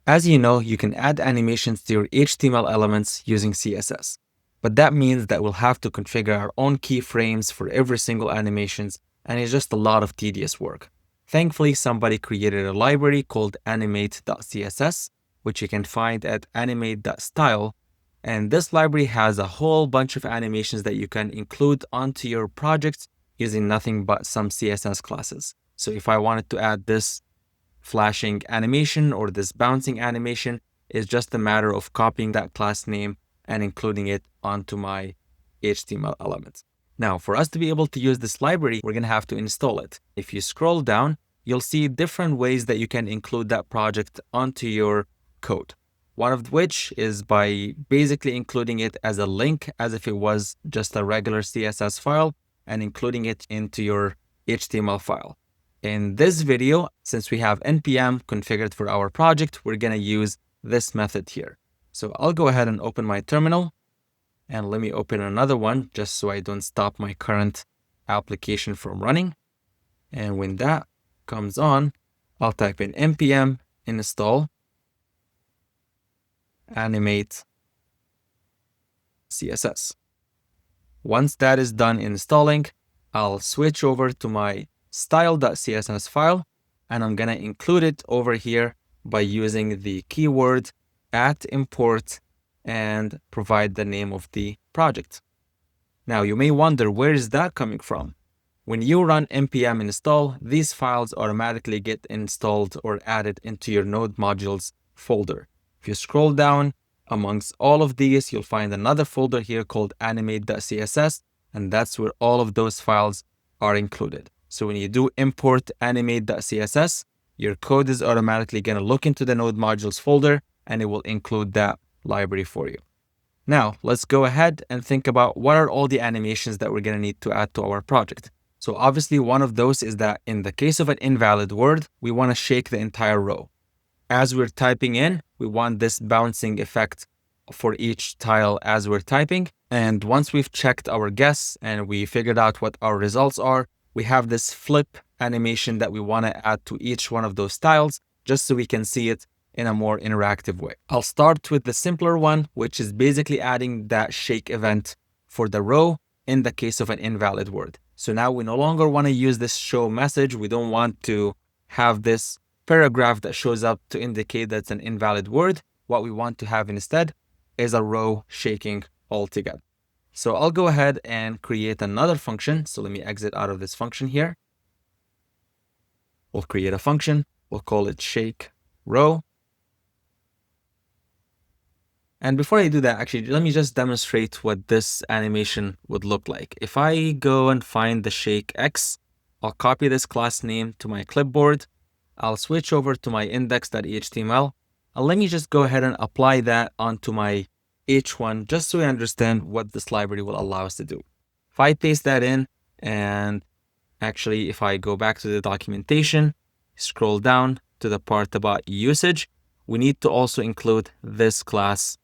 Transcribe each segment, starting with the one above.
As you know, you can add animations to your HTML elements using CSS, but that means that we'll have to configure our own keyframes for every single animations, and it's just a lot of tedious work. Thankfully, somebody created a library called Animate.CSS, which you can find at Animate.style, and this library has a whole bunch of animations that you can include onto your project using nothing but some CSS classes. So if I wanted to add this flashing animation or this bouncing animation, is just a matter of copying that class name and including it onto my HTML element. Now, for us to be able to use this library, we're going to have to install it. If you scroll down, you'll see different ways that you can include that project onto your code. One of which is by basically including it as a link as if it was just a regular CSS file and including it into your HTML file. In this video, since we have npm configured for our project, we're going to use this method here. So I'll go ahead and open my terminal, and let me open another one just so I don't stop my current application from running. And when that comes on, I'll type in npm install Animate.CSS. Once that is done installing, I'll switch over to my style.css file, and I'm going to include it over here by using the keyword @import and provide the name of the project. Now you may wonder, where is that coming from? When you run npm install, these files automatically get installed or added into your node modules folder. If you scroll down amongst all of these, you'll find another folder here called animate.css, and that's where all of those files are included. So when you do import animate.css, your code is automatically going to look into the node modules folder, and it will include that library for you. Now, let's go ahead and think about what are all the animations that we're going to need to add to our project. So obviously, one of those is that in the case of an invalid word, we want to shake the entire row. As we're typing in, we want this bouncing effect for each tile as we're typing. And once we've checked our guess and we figured out what our results are, we have this flip animation that we want to add to each one of those tiles, just so we can see it in a more interactive way. I'll start with the simpler one, which is basically adding that shake event for the row in the case of an invalid word. So now we no longer want to use this show message. We don't want to have this paragraph that shows up to indicate that's an invalid word. What we want to have instead is a row shaking altogether. So I'll go ahead and create another function. So let me exit out of this function here. We'll create a function. We'll call it shake row. And before I do that, actually, let me just demonstrate what this animation would look like. If I go and find the shake X, I'll copy this class name to my clipboard. I'll switch over to my index.html. And let me just go ahead and apply that onto my H1, just so we understand what this library will allow us to do. If I paste that in, and actually, if I go back to the documentation, scroll down to the part about usage, we need to also include this class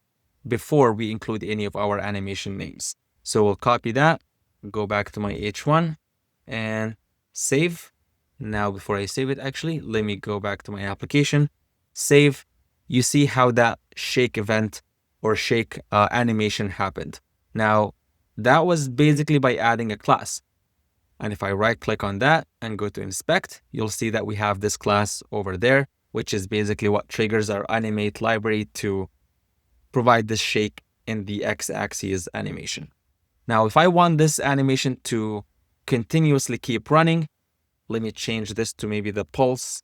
before we include any of our animation names. So we'll copy that, go back to my H1 and save. Now, before I save it, actually, let me go back to my application, save. You see how that shake event or shake animation happened. Now, that was basically by adding a class. And if I right click on that and go to inspect, you'll see that we have this class over there, which is basically what triggers our animate library to provide this shake in the x-axis animation. Now, if I want this animation to continuously keep running, let me change this to maybe the pulse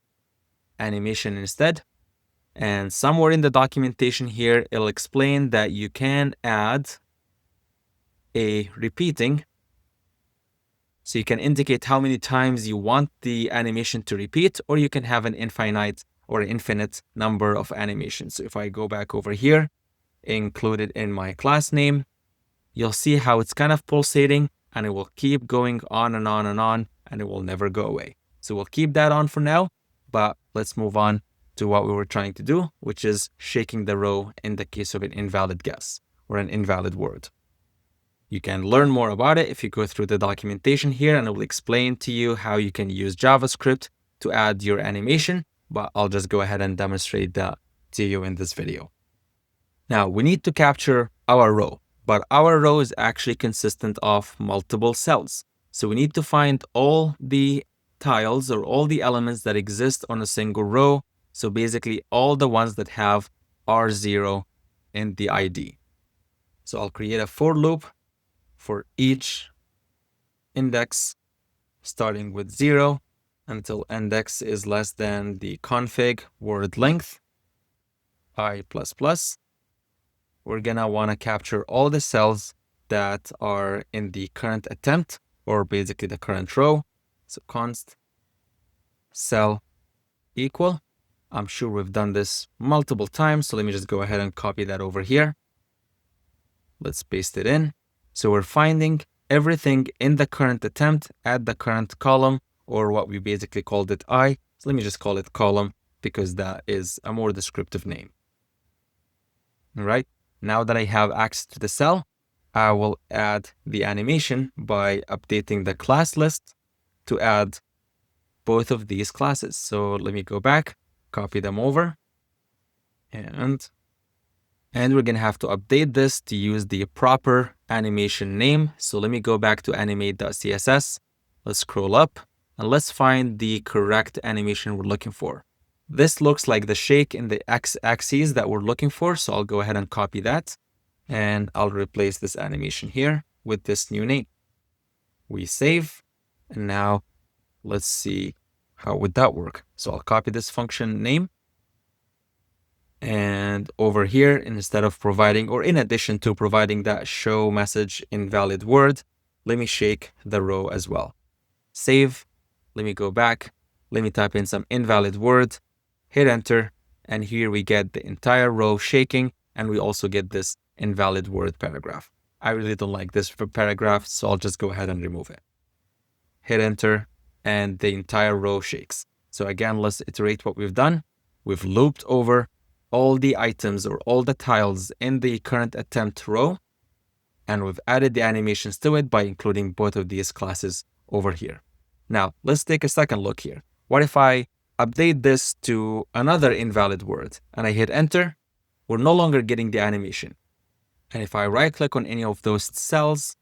animation instead. And somewhere in the documentation here, it'll explain that you can add a repeating. So you can indicate how many times you want the animation to repeat, or you can have an infinite or infinite number of animations. So if I go back over here, include it in my class name, you'll see how it's kind of pulsating, and it will keep going on and on and on, and it will never go away. So we'll keep that on for now, but let's move on to what we were trying to do, which is shaking the row in the case of an invalid guess or an invalid word. You can learn more about it if you go through the documentation here, and it will explain to you how you can use JavaScript to add your animation, but I'll just go ahead and demonstrate that to you in this video. Now, we need to capture our row, but our row is actually consistent of multiple cells. So we need to find all the tiles or all the elements that exist on a single row. So basically all the ones that have R0 in the ID. So I'll create a for loop for each index starting with 0 until index is less than the config word length I++. We're gonna want to capture all the cells that are in the current attempt, or basically the current row. So const cell equal. I'm sure we've done this multiple times, so let me just go ahead and copy that over here. Let's paste it in. So we're finding everything in the current attempt at the current column, or what we basically called it I. So let me just call it column because that is a more descriptive name. All right. Now that I have access to the cell, I will add the animation by updating the class list to add both of these classes. So let me go back, copy them over, and we're going to have to update this to use the proper animation name. So let me go back to Animate.CSS. Let's scroll up and let's find the correct animation we're looking for. This looks like the shake in the x-axis that we're looking for. So I'll go ahead and copy that and I'll replace this animation here with this new name. We save, and now let's see how would that work. So I'll copy this function name. And over here, instead of providing, or in addition to providing that show message invalid word, let me shake the row as well. Save. Let me go back. Let me type in some invalid word, hit enter. And here we get the entire row shaking. And we also get this invalid word paragraph. I really don't like this for paragraph, so I'll just go ahead and remove it. Hit enter, and the entire row shakes. So again, let's iterate what we've done. We've looped over all the items or all the tiles in the current attempt row, and we've added the animations to it by including both of these classes over here. Now, let's take a second look here. What if I update this to another invalid word and I hit enter? We're no longer getting the animation. And if I right click on any of those cells,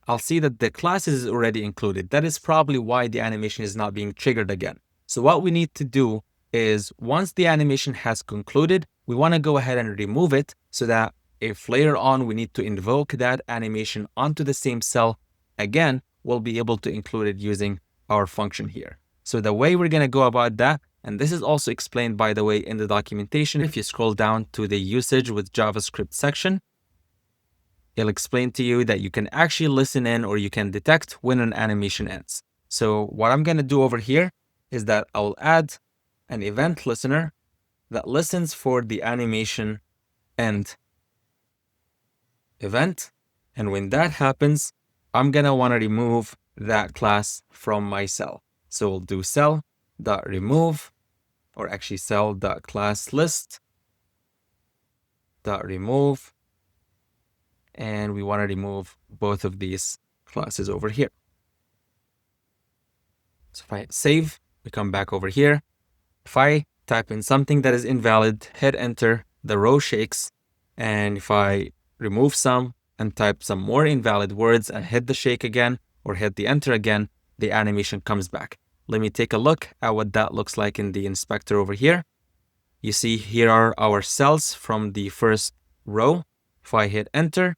I'll see that the class is already included. That is probably why the animation is not being triggered again. So what we need to do is once the animation has concluded, we want to go ahead and remove it so that if later on we need to invoke that animation onto the same cell again, we'll be able to include it using our function here. So the way we're going to go about that, and this is also explained, by the way, in the documentation. If you scroll down to the usage with JavaScript section, it'll explain to you that you can actually listen in or you can detect when an animation ends. So what I'm going to do over here is that I'll add an event listener that listens for the animation end event. And when that happens, I'm going to want to remove that class from my cell. So we'll do cell.remove, or actually cell.classList.remove. And we want to remove both of these classes over here. So if I hit save, we come back over here. If I type in something that is invalid, hit enter, the row shakes. And if I remove some and type some more invalid words and hit the shake again, or hit the enter again, the animation comes back. Let me take a look at what that looks like in the inspector over here. You see here are our cells from the first row. If I hit enter,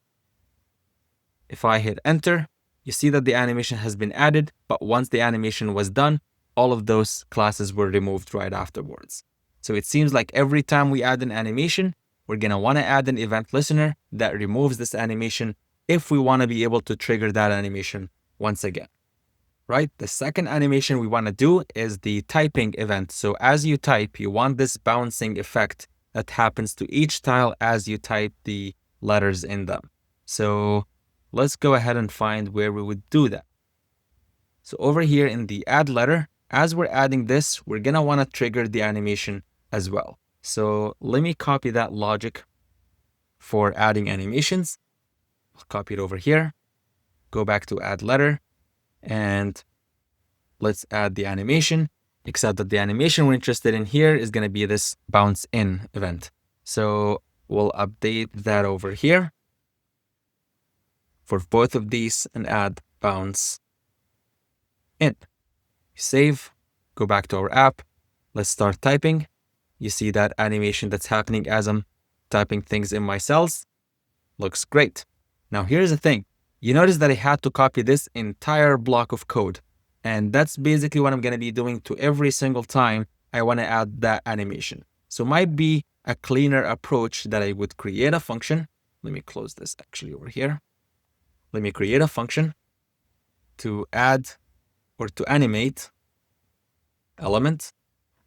you see that the animation has been added, but once the animation was done, all of those classes were removed right afterwards. So it seems like every time we add an animation, we're going to want to add an event listener that removes this animation if we want to be able to trigger that animation once again. Right? The second animation we want to do is the typing event. So as you type, you want this bouncing effect that happens to each tile as you type the letters in them. So let's go ahead and find where we would do that. So over here in the add letter, as we're adding this, we're going to want to trigger the animation as well. So let me copy that logic for adding animations. I'll copy it over here, go back to add letter, and let's add the animation, except that the animation we're interested in here is going to be this bounce in event. So we'll update that over here for both of these and add bounce in. Save, go back to our app. Let's start typing. You see that animation that's happening as I'm typing things in my cells. Looks great. Now here's the thing. You notice that I had to copy this entire block of code. And that's basically what I'm going to be doing to every single time I want to add that animation. So it might be a cleaner approach that I would create a function. Let me close this actually over here. Let me create a function to add or to animate element.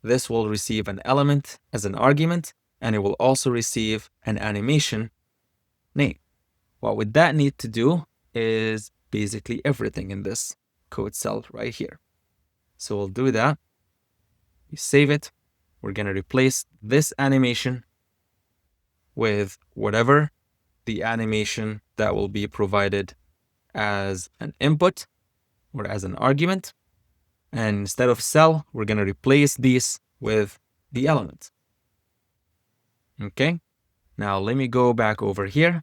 This will receive an element as an argument, and it will also receive an animation name. What would that need to do is basically everything in this code cell right here. So we'll do that. We save it. We're going to replace this animation with whatever the animation that will be provided as an input or as an argument. And instead of cell, we're going to replace these with the element. Okay. Now let me go back over here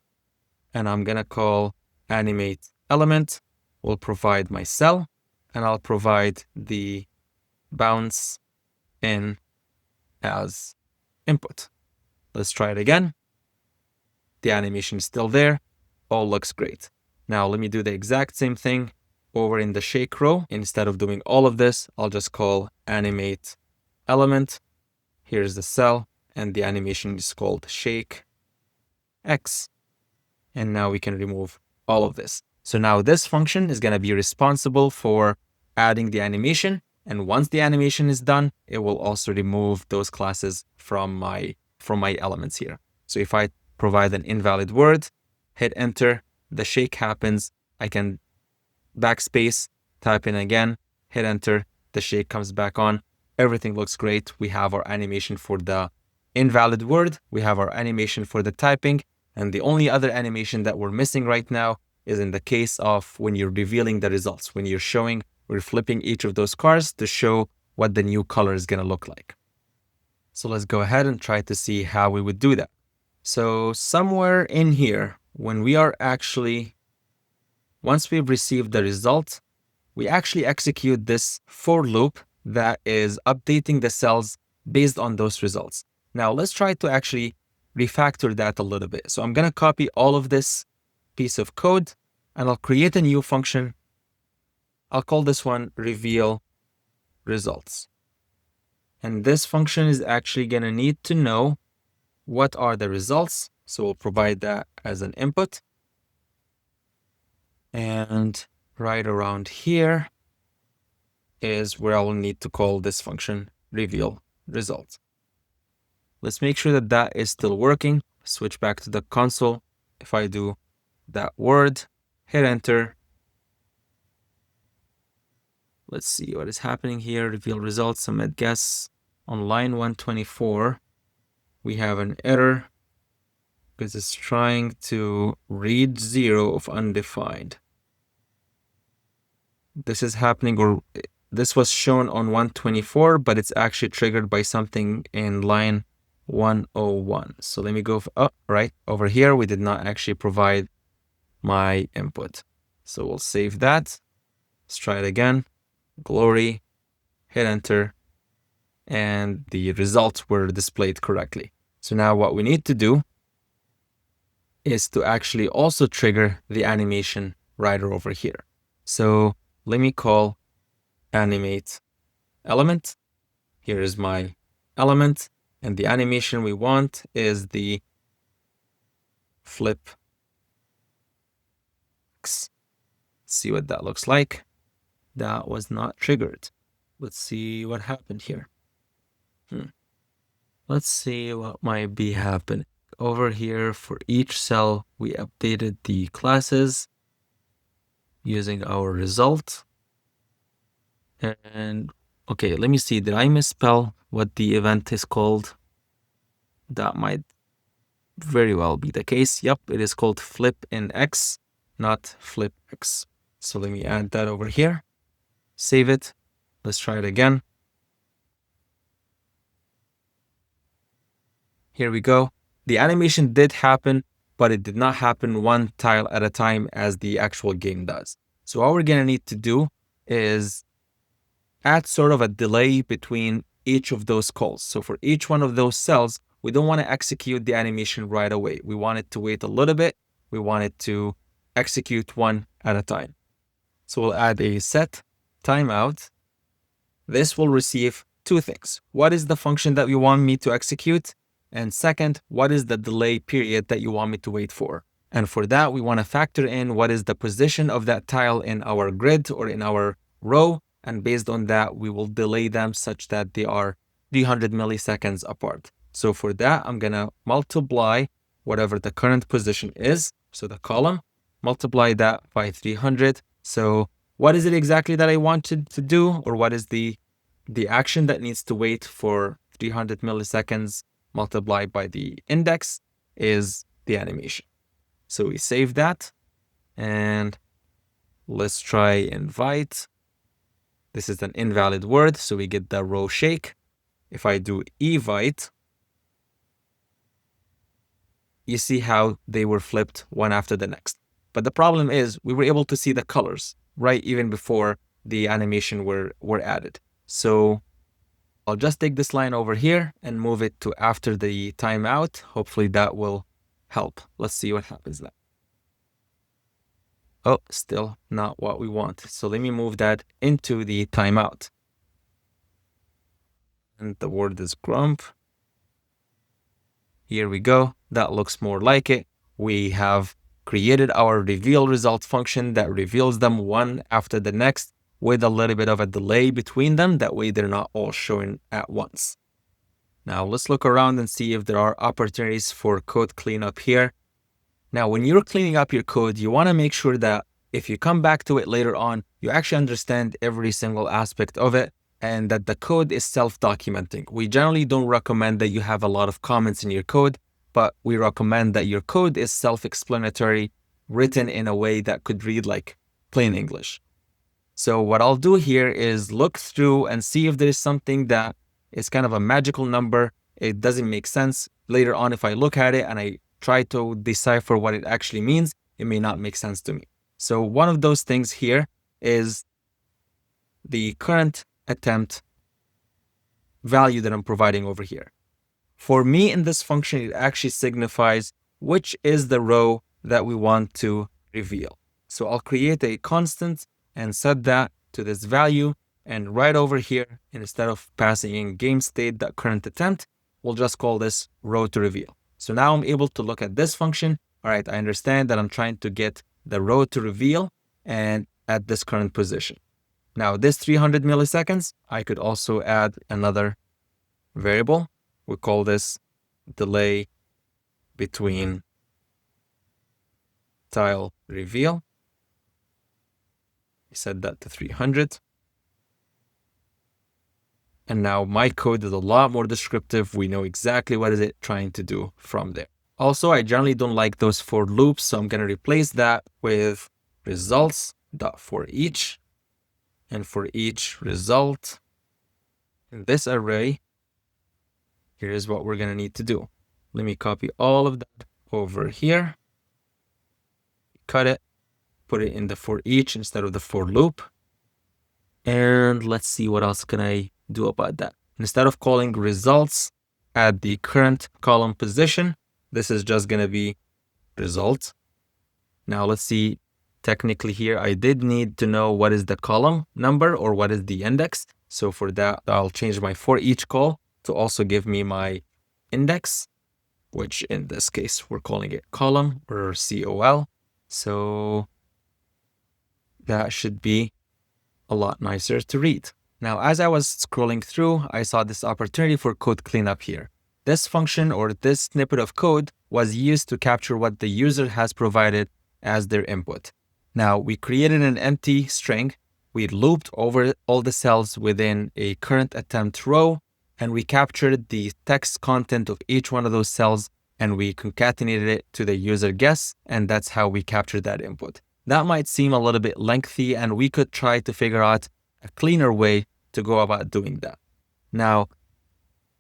and I'm going to call animate element. Will provide my cell and I'll provide the bounce in as input. Let's try it again. The animation is still there. All looks great. Now let me do the exact same thing over in the shake row. Instead of doing all of this, I'll just call animate element. Here's the cell and the animation is called shake X. And now we can remove all of this. So now this function is going to be responsible for adding the animation. And once the animation is done, it will also remove those classes from my elements here. So if I provide an invalid word, hit enter, the shake happens. I can backspace, type in again, hit enter, the shake comes back on. Everything looks great. We have our animation for the invalid word. We have our animation for the typing. And the only other animation that we're missing right now is in the case of when you're revealing the results. When you're showing, we're flipping each of those cars to show what the new color is going to look like. So let's go ahead and try to see how we would do that. So somewhere in here, when we are actually, once we've received the result, we actually execute this for loop that is updating the cells based on those results. Now let's try to actually refactor that a little bit. So I'm going to copy all of this piece of code and I'll create a new function. I'll call this one reveal results. And this function is actually going to need to know what are the results. So we'll provide that as an input. And right around here is where I will need to call this function reveal result. Let's make sure that that is still working. Switch back to the console. If I do that word, hit enter. Let's see what is happening here. Reveal results, submit guess. On line 124, we have an error because it's trying to read 0 of undefined. This is happening, or this was shown on 124, but it's actually triggered by something in line 101. So let me go right over here. We did not actually provide my input. So we'll save that. Let's try it again. Glory, hit enter, and the results were displayed correctly. So now what we need to do is to actually also trigger the animation right over here. So let me call animate element. Here is my element, and the animation we want is the flip X. See what that looks like. That was not triggered. Let's see what happened here. Let's see what might be happening. Over here, for each cell, we updated the classes using our result. And okay, let me see. Did I misspell what the event is called? That might very well be the case. Yep, it is called flip in X, not flip X. So let me add that over here. Save it. Let's try it again. Here we go. the animation did happen, but it did not happen one tile at a time as the actual game does. So what we're going to need to do is add sort of a delay between each of those calls. So for each one of those cells, we don't want to execute the animation right away. We want it to wait a little bit. We want it to execute one at a time. So we'll add a set timeout. This will receive two things. What is the function that you want me to execute? And second, what is the delay period that you want me to wait for? And for that, we want to factor in what is the position of that tile in our grid or in our row. And based on that, we will delay them such that they are 300 milliseconds apart. So for that, I'm going to multiply whatever the current position is. So the column, multiply that by 300. So what is it exactly that I wanted to do? Or what is the action that needs to wait for 300 milliseconds multiplied by the index is the animation. So we save that and let's try invite. This is an invalid word, so we get the row shake. If I do evite, you see how they were flipped one after the next. But the problem is we were able to see the colors right even before the animation were added. So I'll just take this line over here and move it to after the timeout. Hopefully that will help. Let's see what happens now. Oh, still not what we want. So let me move that into the timeout. And the word is grump. Here we go. That looks more like it. We have created our reveal result function that reveals them one after the next with a little bit of a delay between them. That way they're not all showing at once. Now let's look around and see if there are opportunities for code cleanup here. Now, when you're cleaning up your code, you want to make sure that if you come back to it later on, you actually understand every single aspect of it and that the code is self-documenting. We generally don't recommend that you have a lot of comments in your code, but we recommend that your code is self-explanatory, written in a way that could read like plain English. So what I'll do here is look through and see if there is something that is kind of a magical number. It doesn't make sense. Later on, if I look at it and I try to decipher what it actually means, it may not make sense to me. So one of those things here is the current attempt value that I'm providing over here. For me in this function, it actually signifies which is the row that we want to reveal. So I'll create a constant and set that to this value. And right over here, instead of passing in game state.current attempt, we'll just call this row to reveal. So now I'm able to look at this function. All right, I understand that I'm trying to get the row to reveal and at this current position. Now this 300 milliseconds, I could also add another variable. We call this delay between tile reveal. We set that to 300. And now my code is a lot more descriptive. We know exactly what is it trying to do from there. Also, I generally don't like those for loops, so I'm going to replace that with results.forEach. And for each result in this array, here's what we're going to need to do. Let me copy all of that over here. Cut it, put it in the for each instead of the for loop. And let's see what else can I do about that. Instead of calling results at the current column position, this is just going to be result. Now let's see, technically here, I did need to know what is the column number or what is the index. So for that, I'll change my for each call to also give me my index, which in this case, we're calling it column or COL. So that should be a lot nicer to read. Now, as I was scrolling through, I saw this opportunity for code cleanup here. This function or this snippet of code was used to capture what the user has provided as their input. Now, we created an empty string. We looped over all the cells within a current attempt row, and we captured the text content of each one of those cells, and we concatenated it to the user guess, and that's how we captured that input. That might seem a little bit lengthy, and we could try to figure out a cleaner way to go about doing that. Now,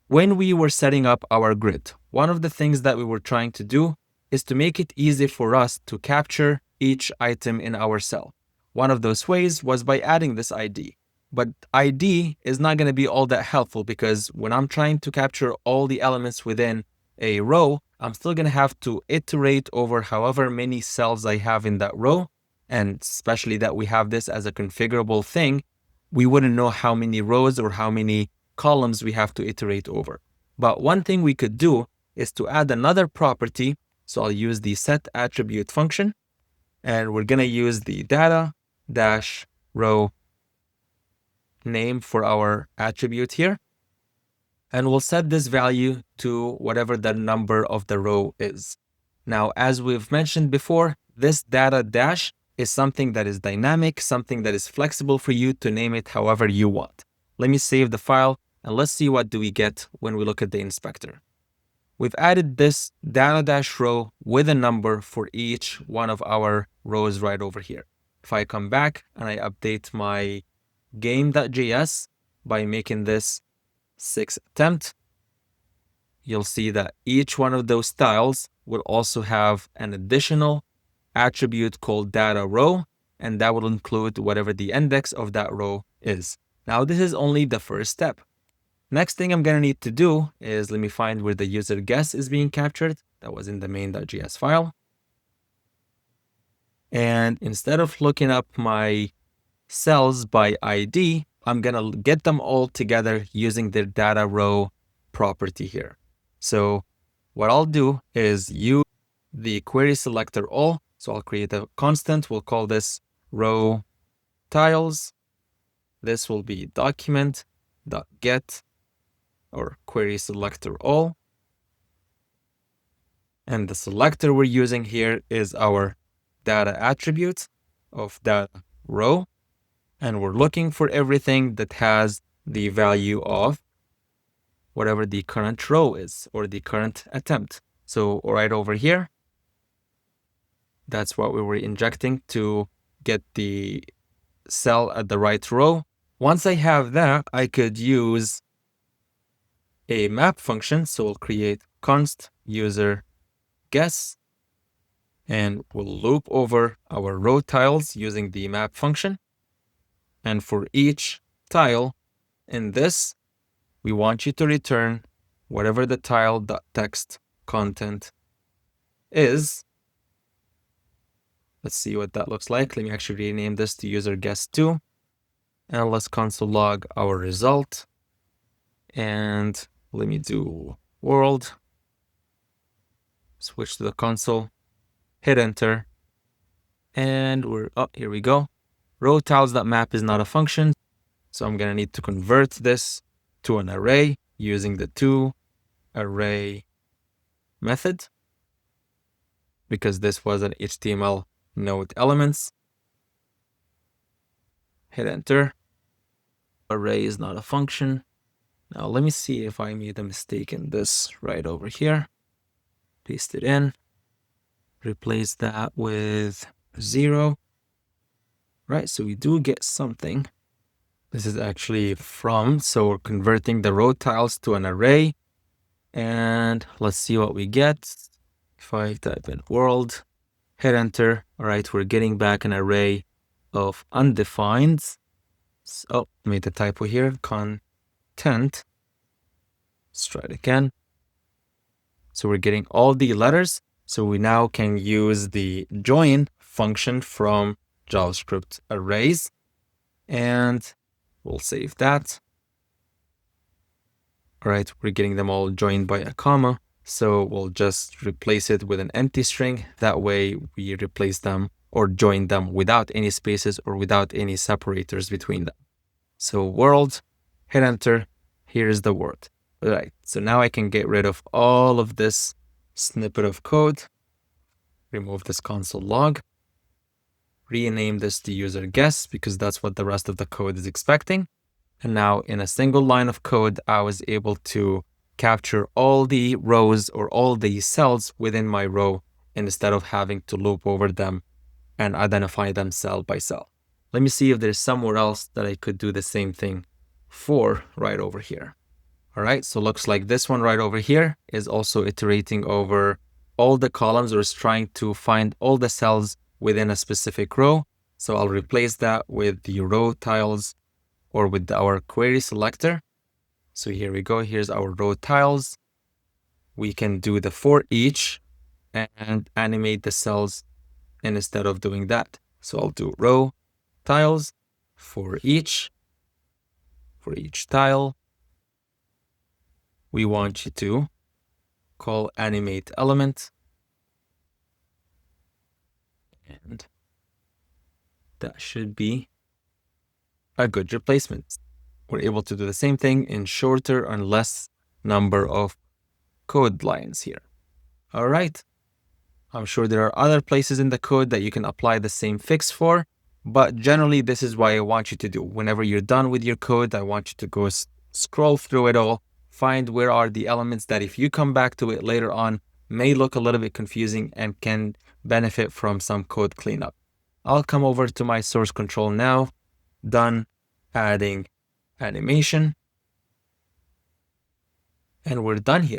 when we were setting up our grid, one of the things that we were trying to do is to make it easy for us to capture each item in our cell. One of those ways was by adding this ID. But ID is not going to be all that helpful because when I'm trying to capture all the elements within a row, I'm still going to have to iterate over however many cells I have in that row. And especially that we have this as a configurable thing, we wouldn't know how many rows or how many columns we have to iterate over. But one thing we could do is to add another property. So I'll use the set attribute function, and we're going to use the data dash row name for our attribute here. And we'll set this value to whatever the number of the row is. Now, as we've mentioned before, this data dash is something that is dynamic, something that is flexible for you to name it however you want. Let me save the file and let's see what do we get when we look at the inspector. We've added this data dash row with a number for each one of our rows right over here. If I come back and I update my game.js by making this 6 attempt, you'll see that each one of those styles will also have an additional attribute called data row, and that will include whatever the index of that row is. Now, this is only the first step. Next thing I'm going to need to do is let me find where the user guess is being captured. That was in the main.js file. And instead of looking up my cells by ID, I'm going to get them all together using their data row property here. So what I'll do is use the query selector all. So I'll create a constant. We'll call this row tiles. This will be document.get or query selector all. And the selector we're using here is our data attribute of data row. And we're looking for everything that has the value of whatever the current row is or the current attempt. So right over here, that's what we were injecting to get the cell at the right row. Once I have that, I could use a map function. So we'll create const user guess, and we'll loop over our row tiles using the map function. And for each tile in this, we want you to return whatever the tile.text content is. Let's see what that looks like. Let me actually rename this to user guess 2. And let's console log our result. And let me do world. Switch to the console, hit enter. And here we go. Row tiles.map is not a function. So I'm going to need to convert this to an array using the toArray method, because this was an HTML node elements. Hit enter. Array is not a function. Now let me see if I made a mistake in this right over here. Paste it in. Replace that with 0. Right, so we do get something. This is actually from, so we're converting the row tiles to an array. And let's see what we get. If I type in world, hit enter. All right, we're getting back an array of undefined. So, made a typo here, content. Let's try it again. So we're getting all the letters. So we now can use the join function from JavaScript arrays. And we'll save that. All right, we're getting them all joined by a comma. So we'll just replace it with an empty string. That way we replace them or join them without any spaces or without any separators between them. So world, hit enter. Here's the word. All right, so now I can get rid of all of this snippet of code. Remove this console log. Rename this to user guess because that's what the rest of the code is expecting. And now in a single line of code, I was able to capture all the rows or all the cells within my row instead of having to loop over them and identify them cell by cell. Let me see if there's somewhere else that I could do the same thing for right over here. All right, so looks like this one right over here is also iterating over all the columns, or is trying to find all the cells within a specific row. So I'll replace that with the row tiles or with our query selector. So here we go. Here's our row tiles. We can do the for each and animate the cells instead of doing that. So I'll do row tiles for each tile. We want you to call animate element, and that should be a good replacement. We're able to do the same thing in shorter and less number of code lines here. All right. I'm sure there are other places in the code that you can apply the same fix for, but generally this is what I want you to do. Whenever you're done with your code, I want you to go scroll through it all, find where are the elements that if you come back to it later on may look a little bit confusing and can benefit from some code cleanup. I'll come over to my source control now, done adding animation, and we're done here.